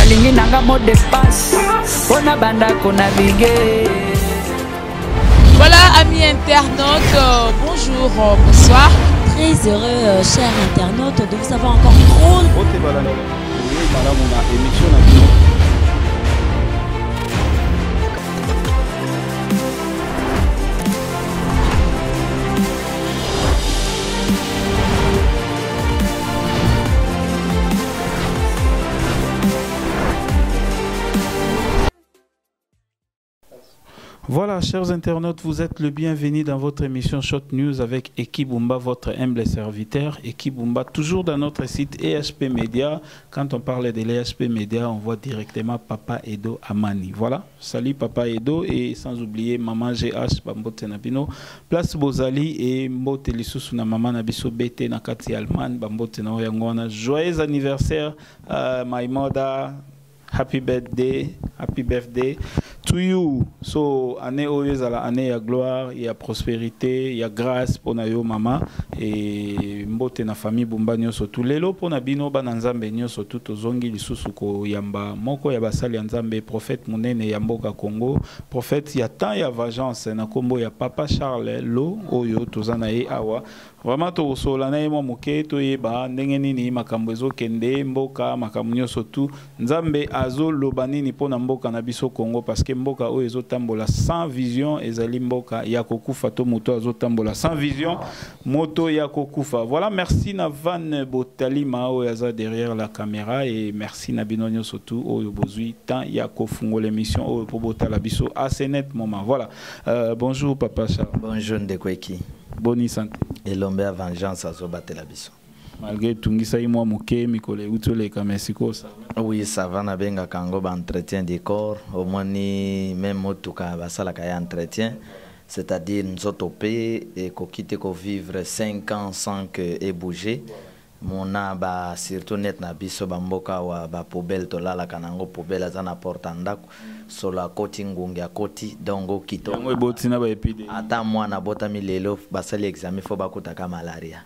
alingi nanga mot de passe pona banda ko naviguer. Voilà, amis internautes, bonjour, bonsoir. Très heureux, chers internautes, de vous avoir encore trop. Voilà, chers internautes, vous êtes le bienvenu dans votre émission Short News avec Eki Bumba, votre humble serviteur. Eki Bumba, toujours dans notre site ESP Media. Quand on parle de l'ESP Media, on voit directement Papa Edo Amani. Voilà, salut Papa Edo et sans oublier Maman GH Bambote Nabino, Place Bozali et Mbote Lissousou na Maman Nabiso BT Nakati Alman, Bambote na Oyangona. Joyeux anniversaire, my mother. Happy birthday to you. So, année heureuse à la année ya gloire, ya prospérité, ya grâce pour na yo mama et mbote na famille Bumba nyoso tout lelo pour na bino ba nzambe nyoso tout ozongi lisusu ko yamba moko ya basali ya nzambe prophète munene ya mboka Congo, prophète ya temps ya vengeance na kombo ya Papa Charles Lo oyo tozana ye awa. Vraiment to sola na yemo moke to yeba ndenge nini makambo ezokende mboka makambo nyoso tout nzambe azo lobanini pona mboka na biso Congo parce que mboka oyo ezotambola sans vision ezali mboka ya kokufa to moto azotambola sans vision moto ya kokufa. Voilà, merci na Van Botalima oyo aza derrière la caméra et merci na bino nyoso tout oyo bozui tant ya kofungo l'émission oyo po botala biso assez net moment. Voilà, bonjour Papa Charles. Bonjour Ndekweki. Bonne santé. Et l'homme à vengeance à Zobate la biso. Malgré tout ça, moi mouké mikole utole kamesiko ça. Oui, ça va na benga kango ba entretien du corps, au moins ni même motuka basala kaya entretien, c'est-à-dire nous topé et ko quitter ko vivre 5 ans sans que bouger. Mon ba surtout net na biso bamboka wa ba poubelle to lala kanango poubelle azana porta ndako so la koti ngungi akoti dongo kito yango ebotina ba epide ata mwana bota milelo basali examen fo bakutaka malaria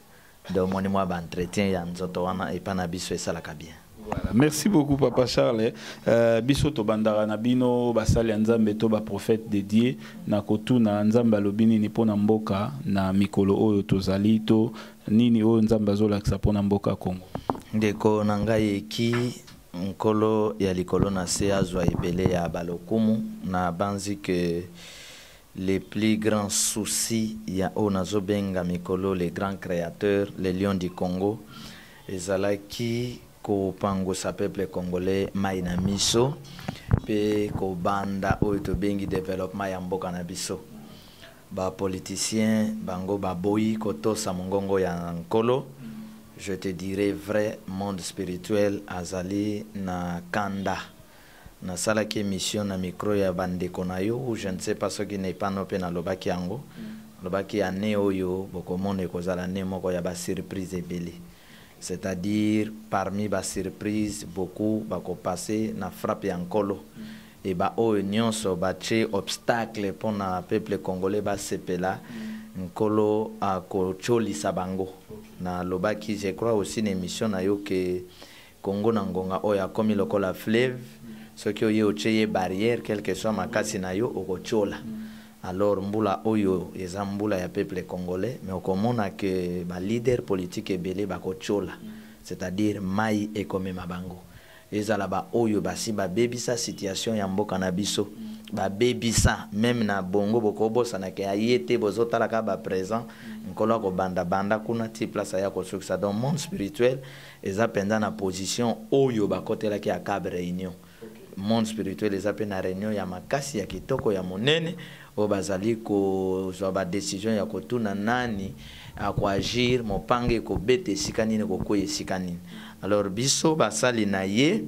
donc moni moi ba entretien ya nzoto wana epana biso esalaka bien. Voilà, merci beaucoup Papa Charles. Biso to bandara na bino basali nzambe to ba prophète dédié na kotuna nzamba lobini ni pona mboka na mikolo oyo tozali to nini oyo nzamba azolakisa pona mboka Congo. Ndeko na ngai eki nkolo ya likolo na se azwa ebele ya balokumu na banzi que les plus grands soucis ya onazo benga mikolo les grands créateurs les lions du Congo ezalaki ko pango sa peuple congolais maina miso pe ko banda oyo to bengi développement ya mboka na biso ba politicien bango ba boyi ko to sa mongongo ya nkolo. Je te dirais vrai monde spirituel azali na kanda na sala ki émission na micro ya bandeko na yo ou je ne sais pas ce qui n'est pas no pe na lobaki yango lobaki ya ne oyo bokomone ko zala ne moko ya ba surprise ebele. C'est-à-dire parmi les surprises, beaucoup bako passé na frappe yankolo et ba o nyonso ba che obstacle pour na peuple congolais ba sepela nkolo a ko choli sabango na lobaki. Je crois aussi une émission na yo que Congo na ngonga o ya komi lokola fleuve ce qui oye oche barrière quelque soit makasi na yo o chola. Alors mbula oyo eza mbula ya peuple congolais mais okomona que ba leader politique ebele bako chola c'est-à-dire mai ekomema bango ezala ba oyo basi ba bebisa situation ya mboka na biso ba bebisa même na bongo bokobosa na ke ayete bozotala ka ba présent nkolo ko banda banda kuna ti place ya ko sukisa dans monde spirituel eza penda na position oyo bakotela ki akabe réunion monde spirituel eza pe na réunion ya makasi ya kitoko ya monene o bazali ko zwa décision ya kotuna nani a ko agir mopange ko bete sikanini ko koye sikanini. Alors biso basali na ye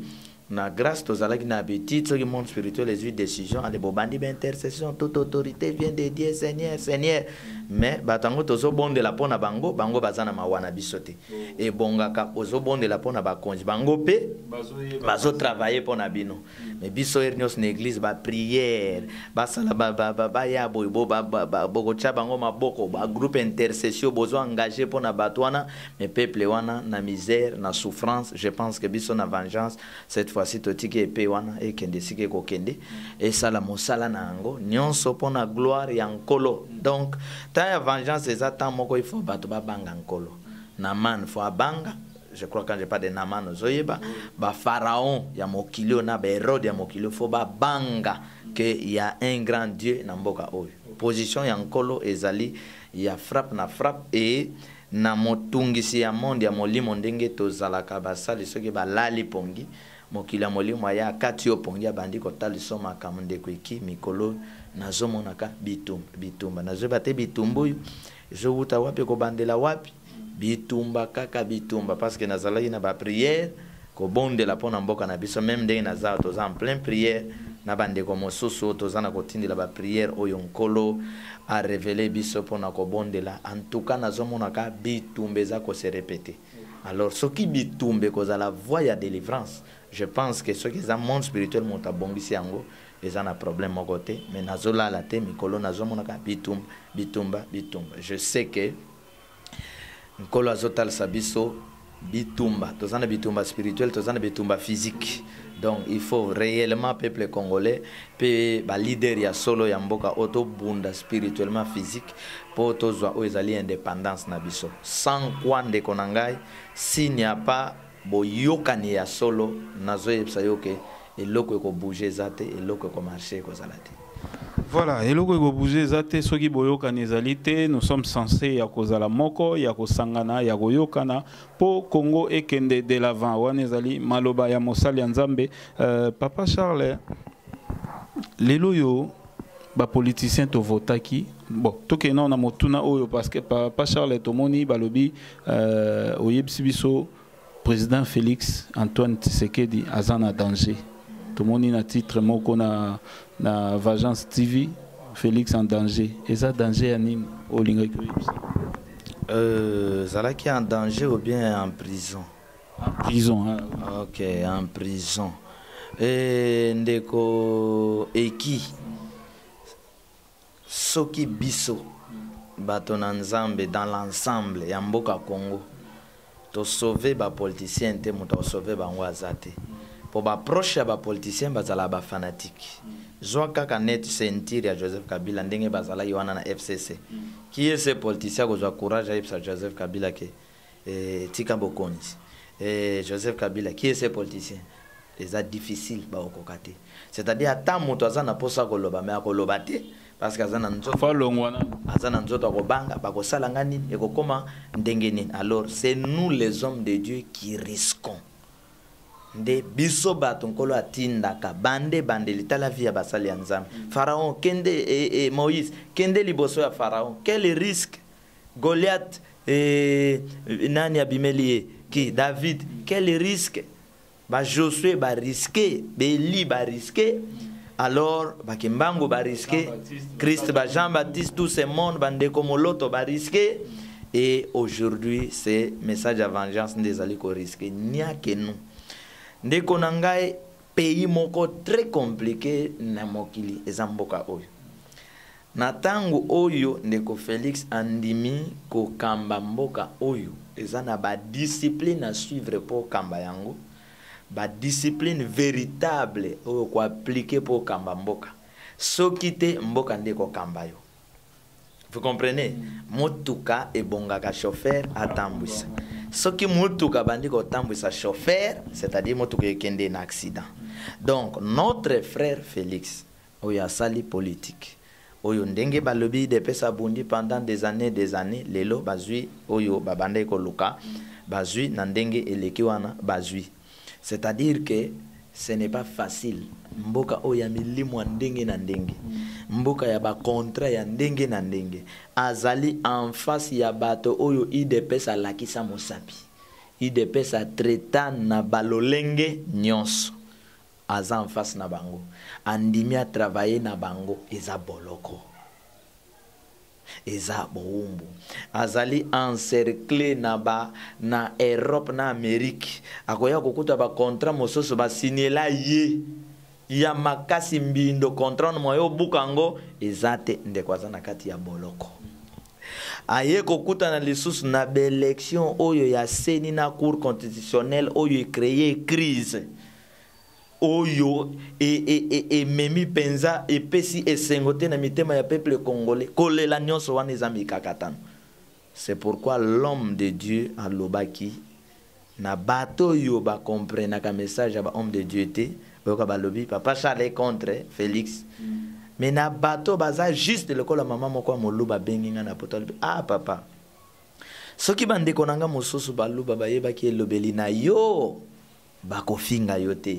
na grâce tozalaki na petit ce monde spirituel les décisions ale bobandi ba intercession toute autorité vient de Dieu Seigneur Seigneur mais batango tozo bondela pona bango bango bazana mawana bisote et bongaka ozo bondela pona bakonzi bango pe bazo travailler pona bino mais biso ernios na église ba prière basala ba ya boybo boko cha bango maboko ba groupe intercession bozo engagé pona batwana mais peuple wana na misère na souffrance. Je pense que biso na vengeance cette fois-ci totiki epé wana et kende sike ko kende et sala mosala na ngo nyonso pona gloire ya nkolo. Donc ta ya vengeance ezata moko il faut bato ba banga nkolo Naman faut abanga. Je crois quand j'ai pas de Naman zoyeba ba pharaon ya mokilio na ba Hérode ya mokilio faut ba banga que il y a un grand Dieu na mboka oyo. Position ya nkolo ezali ya frappe na frappe et na motungisi ya monde ya molimo ndenge tozalaka basali soki balali pongi mokili ya molimo ya kati yo pongi abandi kotali soma kamunde kweki mikolo nazomonaka bitumba nazoba te bitumbu je wuta wapi ko bandela wapi bitumba kaka bitumba parce que nazalaki na ba prière ko bondela pona mboka na biso même ndenge nazala toza en plein prière na bande ko mosusu tozana kotindela ba prière oyo nkolo a révélé biso pona ko bondela en tout cas nazomonaka bitumba za ko se répéter. Alors ce qui bitumbe koza la voie ya délivrance, je pense que ce qui est un monde spirituel monta bongisi yango ils ont un problème mon côté mais nazola la te mikolo nazomonaka bitumba. Je sais que nkolo azotal sabiso bitumba tozana bitumba spirituel tozana bitumba physique. Donc il faut réellement peuple congolais pe ba leader ya solo ya mboka auto bunda spirituellement physique pour tozwa o ezali indépendance na biso sans quoi de konangai s'il n'y a pas boyokani ya solo nazo yebisa yoke eloko ko bouger zate eloko ko marcher ko zalate. Voilà, eloko ko bouger zate soki boyokani ezalite nous sommes censés ya kozala moko ya kosangana ya koyokana po Congo ekende de l'avant wana ezali maloba ya mosali ya Nzambe. Papa Charles lelo yo ba politicien to votaki bon toke na na motuna oyo parce que Papa Charles tomoni balobi oyebisi biso président Félix Antoine Tshisekedi azana danger. Tout le monde a un titre moko na Vagence TV Félix en danger. Et ça danger anime au lingui. Zalaki en danger ou bien en prison? En prison. Hein. Ok, en prison. Et ndeko eki soki biso bato na Nzambe dans l'ensemble ya mboka Congo to sauver ba politicien te muta sauver bango azate. Pour ba proche ba politicien bazala ba fanatique. Zwa kaka net sentir ya Joseph Kabila ndenge bazala yoana na FCC. Qui est ce politicien ko zwa courage à Joseph Kabila ke tika bokonzi. Joseph Kabila qui est ce politicien? C'est difficile ba okokate. C'est-à-dire ata moto azana posa ko loba mais ko loba te parce que azana nzoto fa longwana azana nzoto ko banga ba ko sala ngani e ko koma ndenge nini. Alors c'est nous les hommes de Dieu qui risquons de biso bato nkolo atindaka bande litala via basali ya Nzambe. Pharaon kende et Moïse kende liboso ya Pharaon, quel risque? Goliath nani Abimelie qui David, quel risque? Ba Josué ba risqué, Béli ba risqué, alors ba Kimbangu ba risqué, Christ ba Jean-Baptiste, tout ce monde bande komoloto ba risqué. Et aujourd'hui c'est message à vengeance des aliko risqué nia que nous. Ndeko nangai pays moko très compliqué na mokili ezamboka oyo. Na tangu oyo ndeko Félix andimi ko kamba mboka oyo ezana ba discipline à suivre pour kamba yango. Ba discipline véritable oyo ko appliquer pour kamba mboka. Soki te mboka ndeko kamba yo. Vous comprenez? Motuka e bongaka chauffeur atambwisa. Ce qui mutuka bandi ko tambwisa chauffeur, c'est-à-dire motuka ekende na accident. Donc notre frère Félix oyo sali politique. Oyo ndenge balobi de pesa bundi pendant des années lelo bazui oyo babande ko luka bazui na ndenge eleki wana bazui. C'est-à-dire que ce n'est pas facile. Mboka oya milimo ndenge na ndenge. Mboka ya ba contrat ya ndenge na ndenge. Azali en face ya bato oyo idepesa lakisa mosapi. Idepesa treta na balolenge nyonso. Aza en face na bango. Andimi a travailler na bango eza boloko. eza boumbu azali encerclé na Europe na Amérique akoya kokuta ba contrat mososo ba signela ye ya makasi mbindo contrat moyo bukango ezate ndekwaza na kati ya boloko aye kokuta na lisusu na élection oyo ya seni na cour constitutionnelle oyo créé crise oyo memi penza epesi esengote na mitema ya peuple congolais kolela nyonso wana ezambi kakatano. C'est pourquoi l'homme de Dieu a lobaki na bato yo ba comprendre ka message ba homme de Dieu était oyoka balobi papa Charles contre Félix mais na bato baza juste le kola maman moko moluba benginga na poto ah papa soki bande konanga mosusu baluba bayeba ki elobeli na yo bakofinga yo te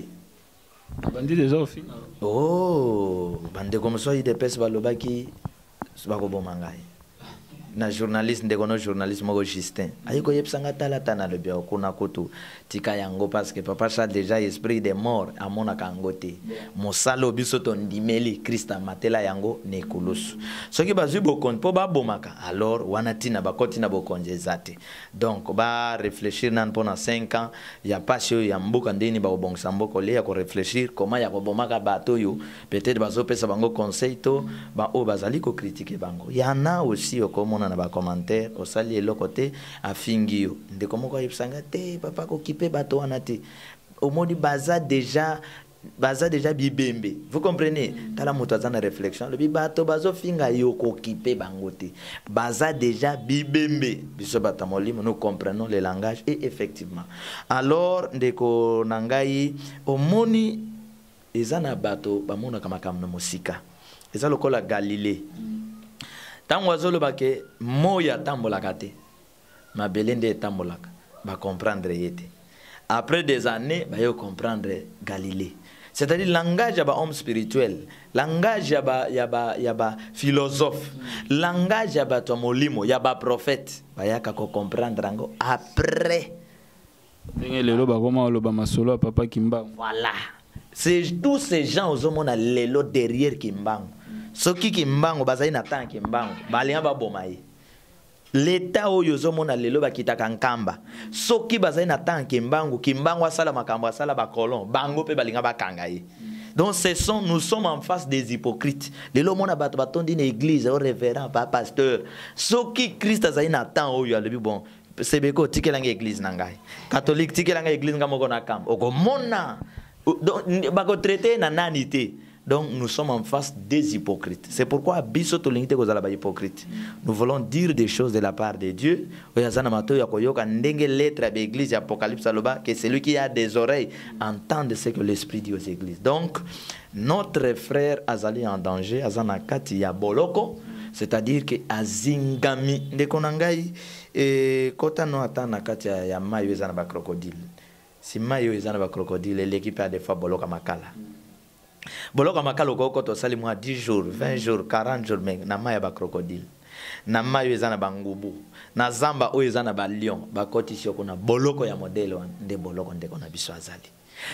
bandi déjà au final. Oh, bande comme ça, il dépêche balobaki, bakoboma ngai. Na journaliste ndekono journaliste moko Justin. Ayiko yepsanga tala tana le bien kuna kutu tika yango parce que papa Charles déjà esprit de mort amona kangote. Mosalo biso tondimeli Christa matela yango ne kulusu. Soki bazui bokon po ba bomaka alors wana tina bakoti na bokonje zate. Donc ba réfléchir nan pendant 5 ans, ya pasio ya mbuka ndeni ba obongsa mboko le ya ko réfléchir comment ya ko bomaka bato yo peut-être bazo pesa bango conseil to ba o bazali ko critiquer bango. Yana aussi okomona na ba commentaire au sali le côté a fingio de comment ko yipsanga te papa ko kipe bato wana te au modi baza déjà bibembe vous comprenez tala moto azana réflexion le bato bazo finga yo ko kipe bango te baza déjà bibembe biso batamolimo nous comprenons le langage et effectivement alors ndeko nangai omoni ezana bato bamona kama kamna musika eza lokola Galilée. Tango azoloba ke moya tambolaka te mabele nde tambolaka ba comprendre yete après des années ba yo comprendre Galilée, c'est-à-dire langage ya ba homme spirituel, langage ya ba philosophe, langage ya ba tomolimo ya ba prophète ba yaka ko comprendre ngo après lelo ba koma loba masolo papa Kimbangu. Voilà, c'est tous ces gens aux hommes na lelo derrière Kimbangu. Soki Kimbangu bazali na tan Kimbangu balia ba bomaye l'état oyo zomona lelo bakitaka nkamba soki bazali na tan Kimbangu asala makambo asala ba colon bango pe balinga bakanga ye. Donc nous sommes en face des hypocrites. Lelo mona bato batondi na église au révérend pas pasteur soki Christ azali na tan oyo alebi bon sebeko tikelanga église nangai catholique tikelanga église ngamoko na kamba okomona bako traiter na nanité. Donc nous sommes en face des hypocrites. C'est pourquoi nous voulons dire des choses de la part de Dieu. Que celui qui a des oreilles entende ce que l'Esprit dit aux églises. Donc notre frère Azali en danger, Azanakati ya boloko, c'est-à-dire que Azingami ndekonangai et kota no atana kati ya mayo ezana ba crocodile. Si mayo ezana ba crocodile, l'équipe a des fois boloka makala. Boloka makalo ko to sali moi 10 jours 20 jours 40 jours mais na maya ba crocodile na mayo ezana bangubu na zamba o ezana ba lion ba kotisi ko na boloko ya modèle wan nde boloko ndeko na biso azali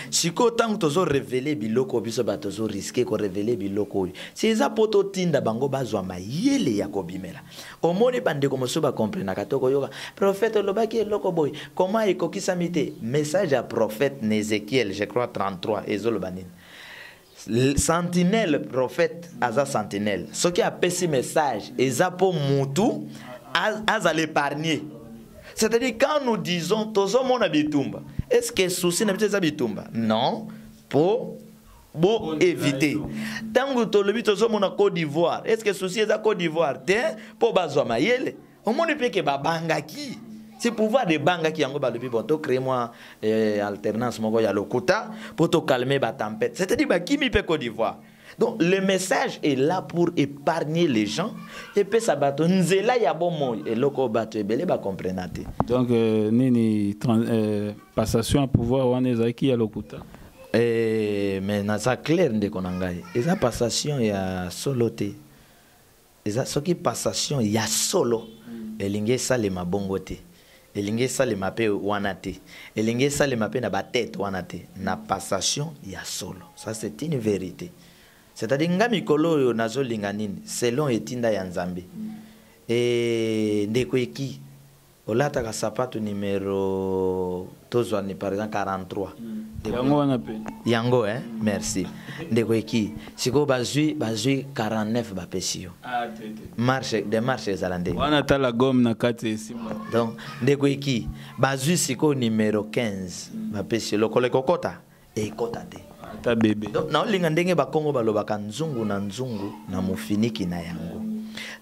siko tango tozo révéler biloko biso ba tozo risquer ko révéler biloko si eza poto tinda bango bazwa mayele ya kobimela omoni bande ko moso ba comprendre katoko yoka prophète lobaki eloko boy comment ekokisa mite message à prophète Ézéchiel je crois 33 ezolobanine sentinelle prophète aza sentinelle ce qui a passé message ezapo mutu aza l'épargner, c'est-à-dire quand nous disons tozo mona bitumba est-ce que souci na biteza bitumba non pour éviter tango tolobi tozo mona Côte d'Ivoire est-ce que souci eza Côte d'Ivoire te po bazwa mayele omoni peke babangaki. C'est pouvoir de banga qui yango balobi bon to créer moi alternance moko ya lokuta pour to calmer ba tempête, c'est-à-dire ba kimi pe Côte d'Ivoire. Donc le message est là pour épargner les gens et puis ça bato nzela ya bon moy et loko bato ebele ba comprenate. Donc nini passation à pouvoir wana ezaki ya lokuta mais na ça clair ndeko nangai eza passation ya solo te eza soki passation ya solo elinge salema bongo te elinge salema pe wana te elinge salema pe na ba tête wana te na passation ya solo. Ça c'est une vérité, c'est-à-dire nga mikolo yo nazolinga nini selon etinda ya Nzambe et ndeko eki olata ka sapato numéro tozwani par exemple 43 yango merci ndeko eki siko bazui 49 bapesi yo marche de marche ezalande wana tala gomme na kati esimba donc ndeko eki bazui siko numéro 15 bapesi lokolo kokota e kota te ata bébé donc na olinga ndenge bakongo balobaka nzungu na mofiniki na yango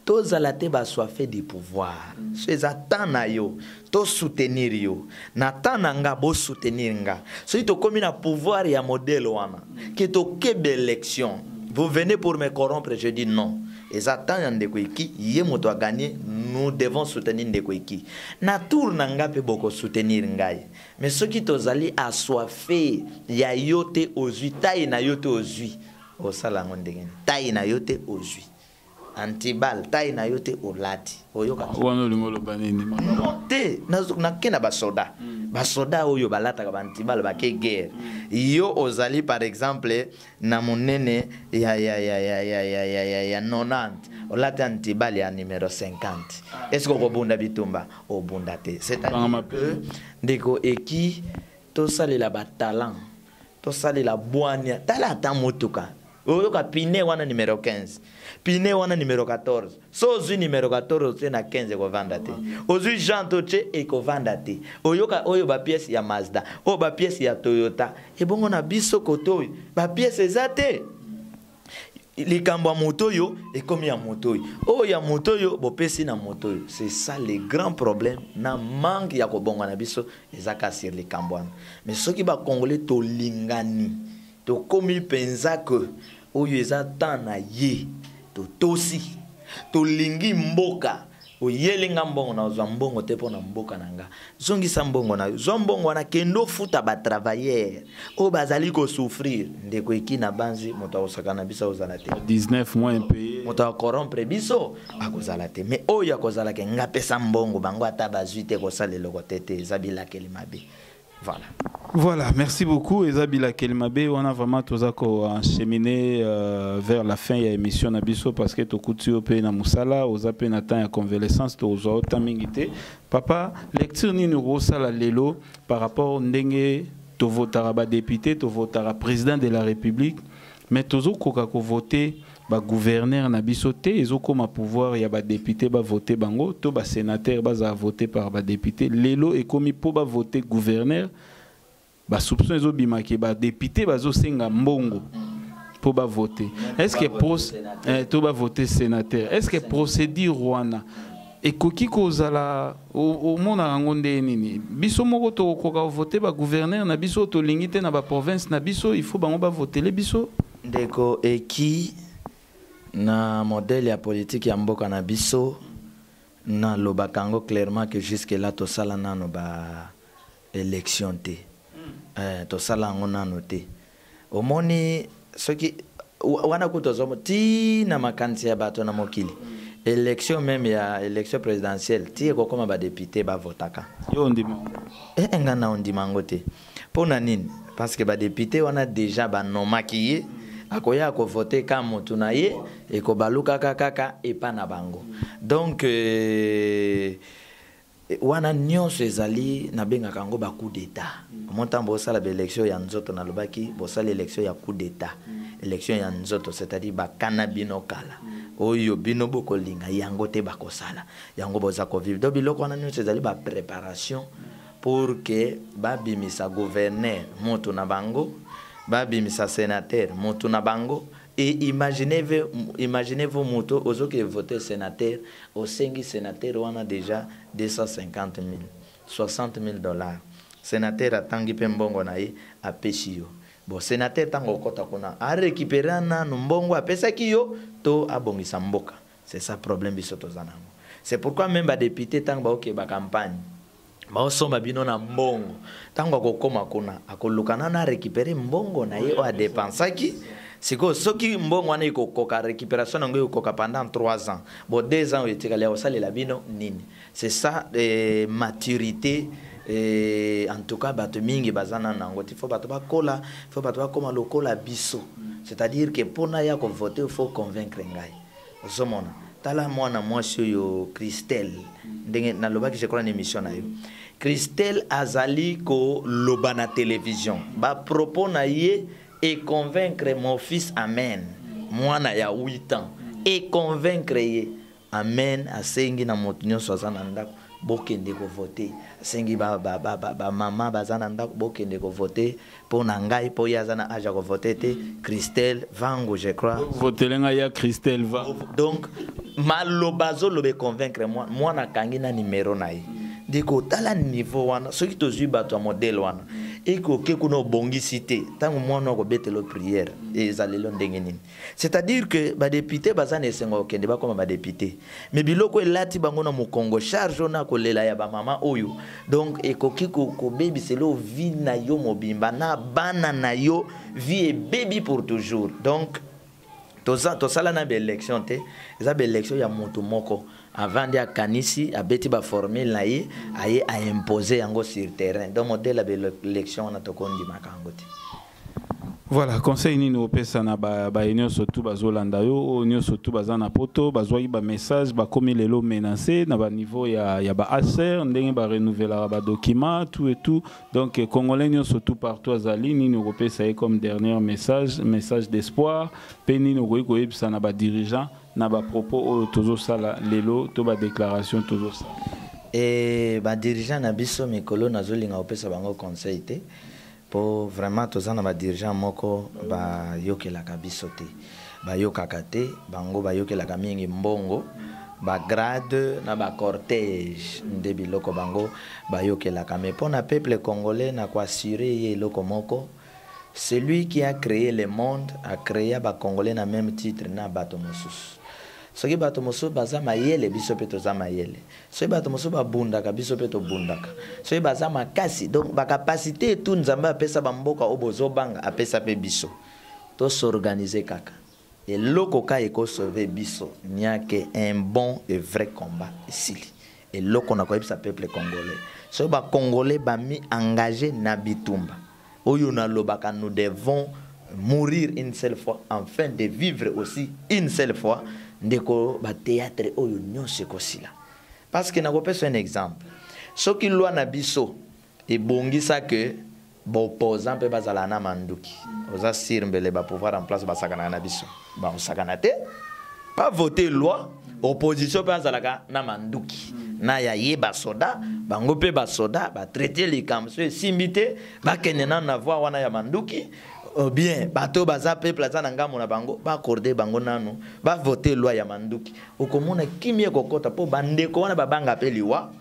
tozala te bassoifé du pouvoir so eza temps na yo to soutenir yo na temps na nga bo soutenir nga soki tokomi na pouvoir ya modèle wana ke tokebe élection vous venez pour me corrompre je dis non eza temps ya ndeko eki ye moto a gagné nous devons soutenir ndeko eki na tour na nga pe boko soutenir ngai mais soki tozali assoifé ya yo te ozwi taille na yo te ozwi osala ngo ndenge taille na yo te ozwi antibal taille na yo te olati oyoka wana lingolo banini te na kena basoda basoda oyo balataka bantibal bake guerre yo ozali par exemple na monene ya 90 olati antibal ya numéro 50 est-ce que obunda bitumba obunda te c'est-à-dire que ndeko eki to salela ba talent to salela bwania tala ta motuka oyoka pine wana numéro 15 pine wana numéro 14 so ozwi numéro 14 te na 15 ekovanda te ozwi janto te ekovanda te oyoka oyo bapiese ya Mazda oyo bapiese ya Toyota ebongo na biso koto oyo bapiese eza te likambo ya moto oyo ekomi ya moto oyo oyo ya moto oyo bopesi na moto oyo c'est ça le grand problème na manque ya kobonga na biso eza kasi likambo wana mais soki bakongole tolingani tokomi penza que oyo eza temps na ye totosi tolingi mboka oyelinga mbongo na ozwa mbongo te pona mboka nanga zongisa mbongo na zwa mbongo wana kendo futa ba travailleur o bazali ko souffrir ndeko eki na banzi moto akosaka na biso ozala te 19 mois impayé moto akorrompre biso akozala te mais oyo akozala ke nga pesa mbongo bango ata bazwi te kosala eloko te ezabila kelimabe. Voilà, merci beaucoup. Ezabila Kelmabe, on a vraiment tous encheminé vers la fin de l'émission Nabiso parce que tu as payé na musala, aux appels na temps ya convalescence, tu as autant mingité. Papa, lecture ni nous sala lelo par rapport ndenge tu voteras ba député, tu voteras président de la République, mais tu as voté ba gouverneur na biso te ezoko ma pouvoir ya ba député ba voter bango to ba sénateur ba za voter par ba député lelo e komi po ba voter gouverneur ba soupçon ezo bimaki ba député ba zo senga mbongo po ba voter est-ce que to ba voter sénateur est-ce que procédure wana et koki kozala au mona ngonde nini biso moko to koka voter ba gouverneur na biso to lingite na ba province na biso il faut bango ba voter le biso ndeko eki na modèle ya politique ya mboka na biso na lobakango clairement que jusque là to sala nano ba élection te to sala ngo nano te omoni soki wana kutozomo ti na makanisi ya bato na mokili élection même ya élection présidentielle ti ko koma ba député ba votaka yo ndima ngana ondimango te pona nini parce que ba député wana déjà ba nomaki akoya ko voter ka motu na ye e ko baluka kaka epa na bango donc wana nyonso ezali na benga kango ba coup d'état montambo sala ba élection ya nzoto na lobaki bo sala élection ya coup d'état élection ya nzoto c'est-à-dire ba kanabino kala oyo bino boko linga yango te bakosala yango boza ko vivre donc biloko wana nyonso ezali ba préparation pour que ba bimisa gouverneur moto na bango babimisa sénateur moto na bango et imaginez-vous moto ozoki voter sénateur au sengi sénateur wana déjà 250 000 60 000 $. Sénateur atangi pe mbongo na ye apeshi yo bon sénateur tango kota kuna a récupérer na mbongo apesa ki yo to abongisa mboka c'est ça problème biso tozanango c'est pourquoi même ba député tango ba oké ba campagne baosomba bino na mbongo tango akokoma kuna akolukana na récupérer mbongo na ye o a dépensaki siko soki mbongo wana ikokoka récupération nango ikokoka pendant 3 ans bon 2 ans etikali osalela bino nini c'est ça maturité en tout cas bato mingi bazana nango il faut bato bakola il faut bato bakoma lokola biso c'est-à-dire que pona ya ko voter il faut convaincre ngai osomona tala mwana mwasi yo Christelle ndenge na loba ki je crois une émission na yo Christelle azali ko loba na télévision ba propos na ye et convaincre mon fils amen mwana ya 8 ans et convaincre ye amen asengi na moto nyonso aza na ndako bokende ko voter asengi ba mama baza na ndako bokende ko voter pour na ngai po ya za na aja ko voter te Christelle vango je crois voter nga ya Christelle va donc malobazo lobe convaincre moi na kangi na numéro na ye diko tala niveau wana soki tozui bato ya modèle wana eko ke kuno bongisi te tango mwana ko betelo prière ezalelo ndenge nini c'est-à-dire que ba député bazana esengo kende ba koma ba député mais biloko elati bango na mokongo charge na kolela ya ba mama oyo donc ekoki ko bebiselo vie na yo mobimba na bana na yo vie et baby pour toujours donc tosala na élection te eza élection ya moto moko avant de kanisi abeti ba formule na ye aye a imposer yango sur terrain donc modèle la élection na tokondi makango te. Voilà, conseil ni no pesa na ba enyo surtout bazolanda yo onyo surtout bazana poto bazoi ba message ba komi lelo menacé na ba niveau ya ba ACR ndenge ba renouveler ba document tout et tout donc congolais nyo surtout partout azali ni no pesa comme dernier message d'espoir pe ni no ko yebisa na ba dirigeant na ba propos o tozo sala lelo to ba déclaration tozo sala et ba dirigeant na biso mikolo nazolinga opesa bango conseil te pour vraiment tous na ba dirigeant moko ba yokelaka biso te ba yokaka te bango ba yokelaka mingi mbongo ba grade na ba cortège nde biloko bango ba yokelaka mais pour na peuple congolais na kwa assurer ye loko moko celui qui a créé le monde a créé ba congolais na même titre na bato mosusu soki bato mosusu baza mayele biso pe toza mayele soki bato mosusu babundaka biso pe tobundaka soki baza makasi donc ba capacité tout nzambe apesa bamboka o bozobanga apesa pe biso to s'organiser kaka et loko ka eko sauver biso nya que un bon et vrai combat ici et loko na ko ebisa peuple congolais soki ba congolais ba mi engagé na bitumba oyo na lobaka nous devons mourir une seule fois afin de vivre aussi une seule fois ndeko ba théâtre oyo nyonse kosila parce que nakopesa un exemple soki loi na biso ebongisa que opposant pe bazala na manduki oza sirmbele ba pouvoir en place basakana na biso ba osakana te pas voter loi opposition pe bazalaka na manduki na ya yeba soda bango pe ba soda ba traiter les camps simbité ba kenena na voix wana ya manduki bien bato baza peuple aza na ngamo na bango ba accorder bango nanu ba voter loi ya manduki okomona kimie kokota po bandeko wana babanga pe liwa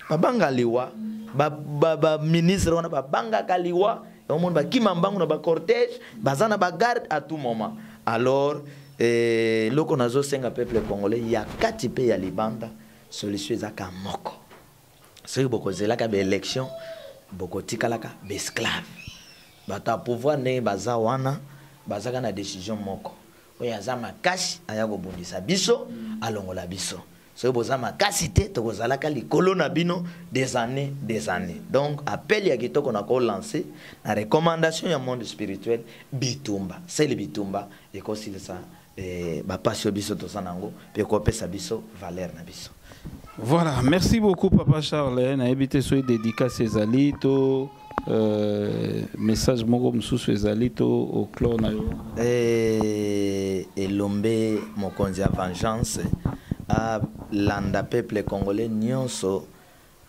babanga liwa ba ministre wana babanga kaliwa omona ba kimambango na ba cortège baza na ba garde à tout moment alors loko nazo senga peuple congolais ya kati pe ya libanda solution ezaka moko soki bokozelaka ba élection bokotikalaka ba esclave bata pouvoir ne baza wana bazaka na décision moko oyo aza makasi aya kobundisa biso alongola biso soki boza makasi te tokozalaka likolo na bino des années donc appel ya kitoko na ko lancer na recommandation ya monde spirituel bitumba c'est le bitumba ekosilisa bapasio biso toza nango pe kopesa biso valeur na biso. Voilà, merci beaucoup Papa Charles na ebité soy dédicace ezali to message moko msusu ezali to au clone na yo elombe mokonzi ya vengeance a landa peuple congolais nyonso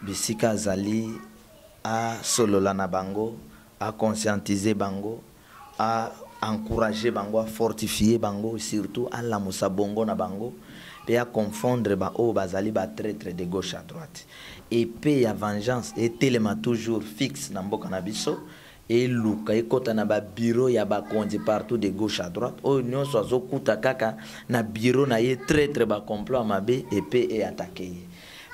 bisika azali a solola na bango a conscientiser bango a encourager bango a fortifier bango surtout a lamusa bongo na bango pe a confondre ba o bazali ba traître de gauche à droite et pe ya vengeance et telema toujours fixe na mboka na biso et luka ekota na ba bureau ya ba konzi partout de gauche à droite o nyonso azokuta kaka na bureau na ye traître ba complot mabe et pe et attaquer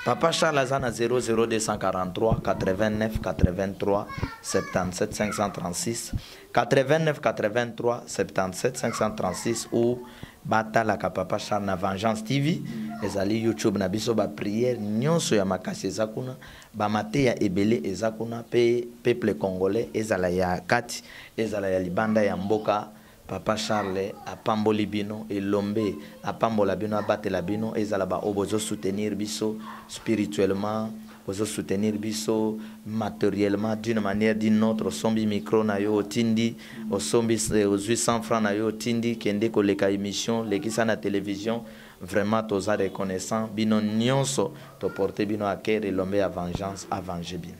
Papa Charles Azana 00243 89 83 77 536 89 83 77 536 ou batalaka Papa Charles na Vengeance TV ezali YouTube na biso ba prière nyonso ya makasi ezakuna ba mate ya ebele ezakuna pe peuple congolais ezala ya kati ezala ya libanda ya mboka Papa Charles a pamboli bino et Lombe a pambola bino a batela bino et zalaba obozo soutenir biso spirituellement, obozo soutenir biso matériellement d'une manière d'une autre. Sombi micro na yo tindi, o sombi aux 800 francs na yo tindi kende ko leka émission, lekisa na télévision. Vraiment toza reconnaissant bino nyonso to porter bino à cœur et Lombe à vengeance à venger bino.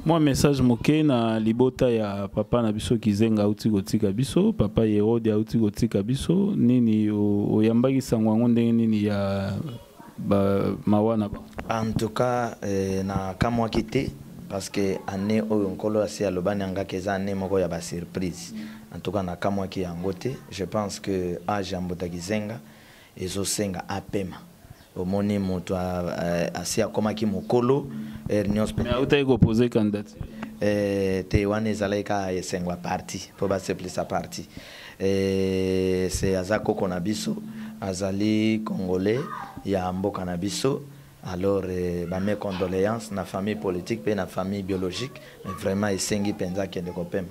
Moi message moké na libota ya papa na biso kizenga uti gotika biso papa Yerode ya uti gotika biso nini oyambaki sangwango ndenge nini ya mawana ba. En tout cas na kamwa kité parce que année oyo nkolo asi alobani anga keza année moko ya ba surprise. En tout cas na kamwa ki yangote je pense que age ambota kizenga ezo senga apema. Omoni moto asi akomaki mokolo nyonso mais auta ko poser candidature te wana ezalaika esengwa parti po baseplisa parti c'est azako kona biso azali congolais ya mboka na biso alors mes condoléances na famille politique pe na famille biologique mais vraiment esengi penza kende kopema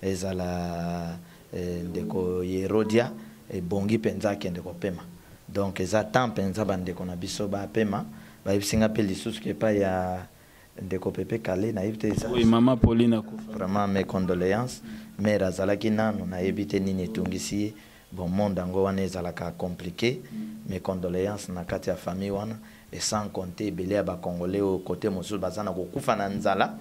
ezala ndeko Yerodia e bongi penza kende kopema donc eza temps penza bandeko na biso ba pema ba bisinga pe lisusu ke pa ya ndeko Pepe Kale na yebite ça. Oui, maman Pauline vraiment mes condoléances mais razalaki nano na yebite nini tungisi bon monde ngo wana ezalaka compliqué mes condoléances na kati ya famille wana et sans compter belé ba congolais au côté mosusu bazana kokufa na nzala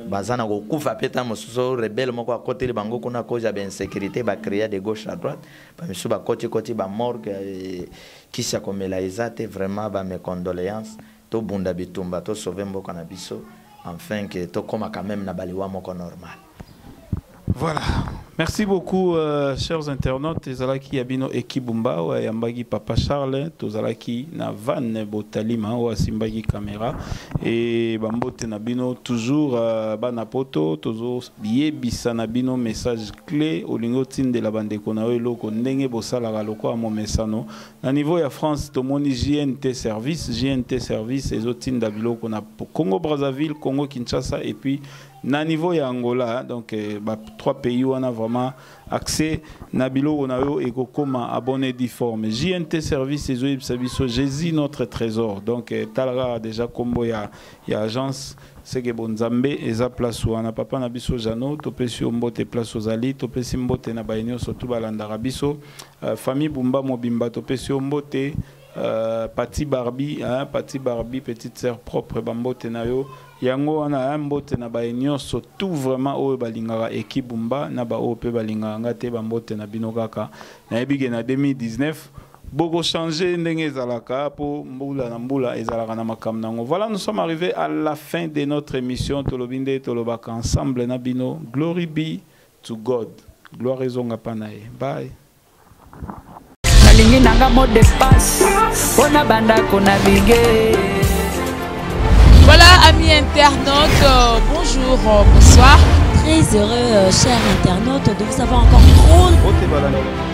bazana kokufa peta mosusu rebelle moko à côté bango kuna cause ya insécurité ba créer de gauche à droite ba misu ba côté ba morgue kisa komela ezate vraiment ba mes condoléances to bunda bitumba to sauver mboka na biso enfin que to koma quand même na baliwa moko normal. Voilà. Merci beaucoup, chers internautes. Tozalaki Yabino Ekibumba, Yambagi Papa Charles, Tozalaki na Van Botalima, ou Simbagi Caméra, et Bambote Nabino, toujours Banapoto, Tozo Biebisa Nabino, message clé, au lingotin de la bande Konawe, Loko, Nenge Bosala, Loko, à mon messano. À niveau de France, Tomoni JNT Service, et Zotin Dabilo, Congo Brazzaville, Congo Kinshasa, et puis na niveau ya Angola, donc trois pays où on a vraiment accès nabilo onayo et kokoma abonné difforme JNT service et zoïb sabiso Jésus notre trésor donc talra déjà combo ya agence c'est que bonzambe eza place ou ana papa na biso jano topesi mbote place ozali topesi mbote na bayenyo surtout balanda biso famille bumba mobimba topesi mbote Pati Barbie petite sœur propre bambote nayo yango wana ambote na bayenyo surtout vraiment oyo balingaka ekibumba na ba ope balingaka ngate bambote na bino kaka na ebige na 2019 boko changer ndenge ezalaka po mbula na mbula ezalaka na makam nango. Voilà, nous sommes arrivés à la fin de notre émission Tolobinde Tolobaka ensemble na bino. Glory be to God. Gloire ezonga panae. Bye. Nalingi nanga mot de passe Ona banda kona bige. Voilà, amis internautes, bonjour, bonsoir. Très heureux, chers internautes, de vous avoir encore trop